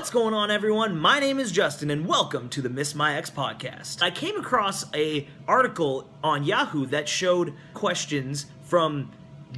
What's going on, everyone? My name is Justin, and welcome to the Miss My Ex podcast. I came across an article on Yahoo that showed questions from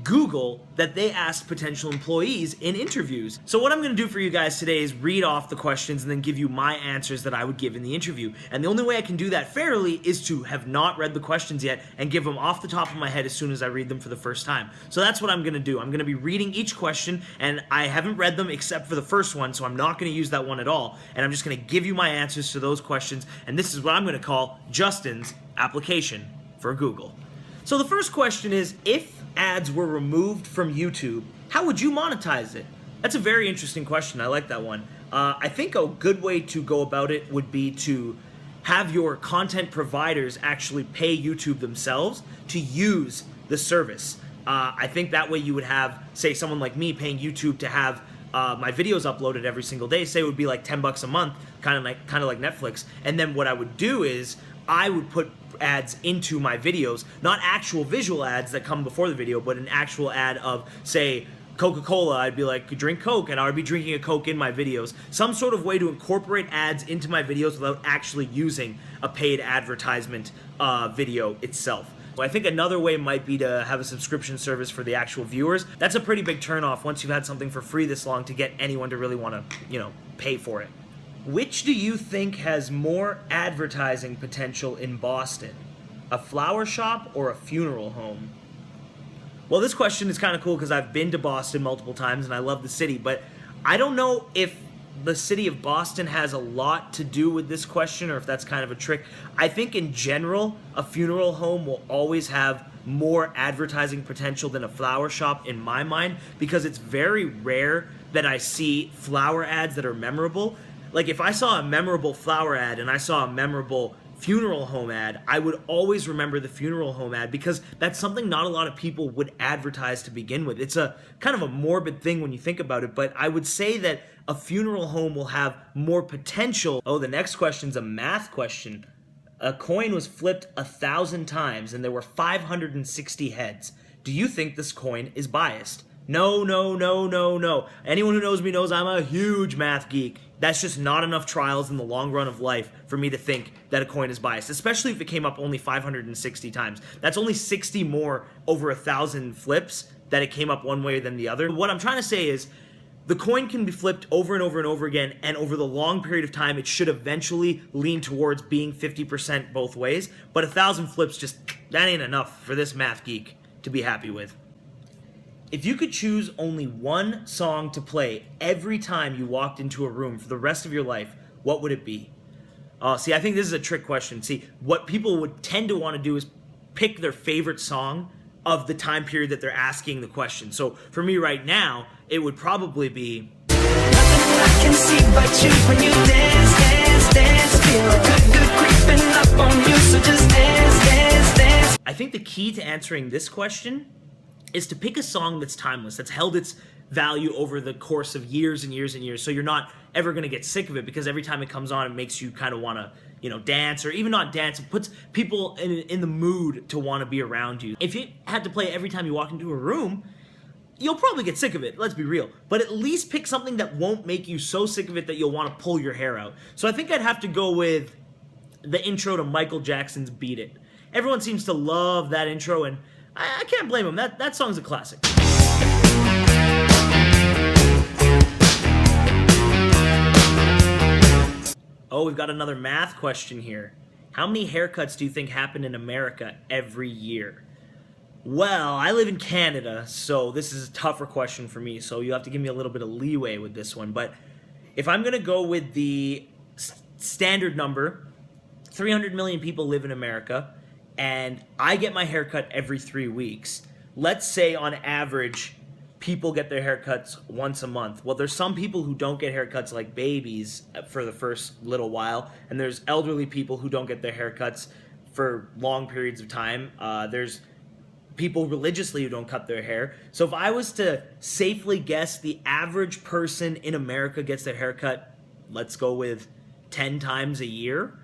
Google that they asked potential employees in interviews. So what I'm going to do for you guys today is read off the questions and then give you my answers that I would give in the interview. And the only way I can do that fairly is to have not read the questions yet and give them off the top of my head as soon as I read them for the first time. So that's what I'm going to do. I'm going to be reading each question, and I haven't read them except for the first one, so I'm not going to use that one at all. And I'm just going to give you my answers to those questions, and this is what I'm going to call Justin's application for Google. So the first question is, if ads were removed from YouTube, how would you monetize it? That's a very interesting question. I like that one. I think a good way to go about it would be to have your content providers actually pay YouTube themselves to use the service. I think that way you would have, say, someone like me paying YouTube to have my videos uploaded every single day. Say it would be like $10 a month, kind of like Netflix. And then what I would do is I would put ads into my videos, not actual visual ads that come before the video, but an actual ad of, say, Coca-Cola. I'd be like, drink Coke, and I would be drinking a Coke in my videos. Some sort of way to incorporate ads into my videos without actually using a paid advertisement video itself. I think another way might be to have a subscription service for the actual viewers. That's a pretty big turnoff once you've had something for free this long to get anyone to really want to, pay for it. Which do you think has more advertising potential in Boston? A flower shop or a funeral home? Well, this question is kind of cool because I've been to Boston multiple times and I love the city, but I don't know if the city of Boston has a lot to do with this question or if that's kind of a trick. I think in general, a funeral home will always have more advertising potential than a flower shop in my mind, because it's very rare that I see flower ads that are memorable. Like, if I saw a memorable flower ad and I saw a memorable funeral home ad, I would always remember the funeral home ad because that's something not a lot of people would advertise to begin with. It's a kind of a morbid thing when you think about it, but I would say that a funeral home will have more potential. Oh, the next question's a math question. A coin was flipped 1,000 times and there were 560 heads. Do you think this coin is biased? No. Anyone who knows me knows I'm a huge math geek. That's just not enough trials in the long run of life for me to think that a coin is biased, especially if it came up only 560 times. That's only 60 more over 1,000 flips that it came up one way than the other. What I'm trying to say is the coin can be flipped over and over and over again, and over the long period of time, it should eventually lean towards being 50% both ways, but 1,000 flips that ain't enough for this math geek to be happy with. If you could choose only one song to play every time you walked into a room for the rest of your life, what would it be? See, I think this is a trick question. See, what people would tend to want to do is pick their favorite song of the time period that they're asking the question. So for me right now, it would probably be Nothing I can see but you when you dance. Feel good creeping up on you, so just dance. I think the key to answering this question is to pick a song that's timeless, that's held its value over the course of years and years and years, so you're not ever going to get sick of it, because every time it comes on, it makes you kind of want to, dance, or even not dance. It puts people in the mood to want to be around you. If you had to play every time you walk into a room, you'll probably get sick of it, let's be real. But at least pick something that won't make you so sick of it that you'll want to pull your hair out. So I think I'd have to go with the intro to Michael Jackson's Beat It. Everyone seems to love that intro, and I can't blame him. That song's a classic. Oh, we've got another math question here. How many haircuts do you think happen in America every year? Well, I live in Canada, so this is a tougher question for me, so you have to give me a little bit of leeway with this one. But if I'm going to go with the standard number, 300 million people live in America, and I get my haircut every 3 weeks. Let's say on average, people get their haircuts once a month. Well, there's some people who don't get haircuts like babies for the first little while, and there's elderly people who don't get their haircuts for long periods of time. There's people religiously who don't cut their hair. So if I was to safely guess the average person in America gets their haircut, let's go with 10 times a year.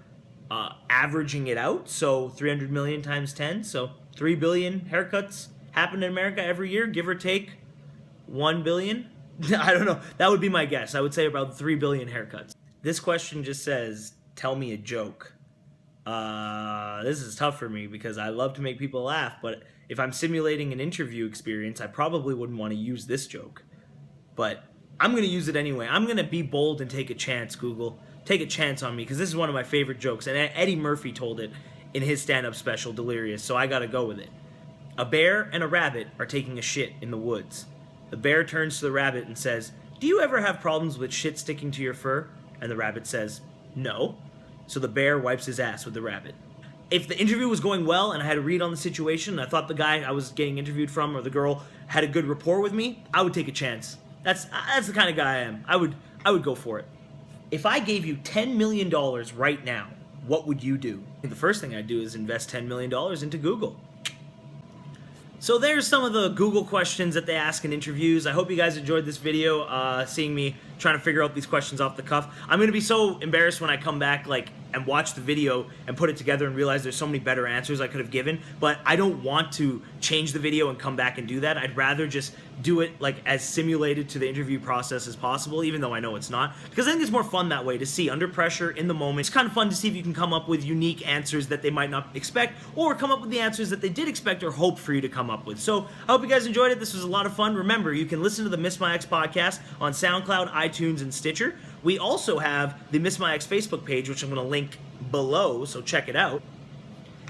Averaging it out, so 300 million times 10, so 3 billion haircuts happen in America every year, give or take 1 billion. I don't know. That would be my guess. I would say about 3 billion haircuts. This question just says, tell me a joke. This is tough for me because I love to make people laugh, but if I'm simulating an interview experience, I probably wouldn't want to use this joke. But I'm going to use it anyway. I'm going to be bold and take a chance, Google. Take a chance on me, because this is one of my favorite jokes, and Eddie Murphy told it in his stand-up special, Delirious, so I gotta go with it. A bear and a rabbit are taking a shit in the woods. The bear turns to the rabbit and says, "Do you ever have problems with shit sticking to your fur?" And the rabbit says, "No." So the bear wipes his ass with the rabbit. If the interview was going well and I had a read on the situation, and I thought the guy I was getting interviewed from or the girl had a good rapport with me, I would take a chance. That's the kind of guy I am. I would go for it. If I gave you $10 million right now, what would you do? The first thing I'd do is invest $10 million into Google. So there's some of the Google questions that they ask in interviews. I hope you guys enjoyed this video, seeing me trying to figure out these questions off the cuff. I'm going to be so embarrassed when I come back and watch the video and put it together and realize there's so many better answers I could have given, but I don't want to change the video and come back and do that. I'd rather just do it as simulated to the interview process as possible, even though I know it's not, because I think it's more fun that way to see under pressure in the moment. It's kind of fun to see if you can come up with unique answers that they might not expect, or come up with the answers that they did expect or hope for you to come up with. So I hope you guys enjoyed it. This was a lot of fun. Remember, you can listen to the Miss My Ex podcast on SoundCloud, iTunes, and Stitcher. We also have the Miss My Ex Facebook page, which I'm going to link below, so check it out.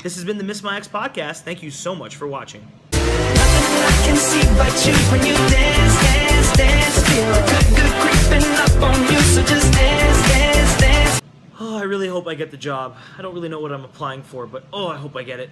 This has been the Miss My Ex podcast. Thank you so much for watching. I can see but you when you dance, dance, dance. Feel good creeping up on you, so just dance, dance, dance. Oh, I really hope I get the job. I don't really know what I'm applying for, but I hope I get it.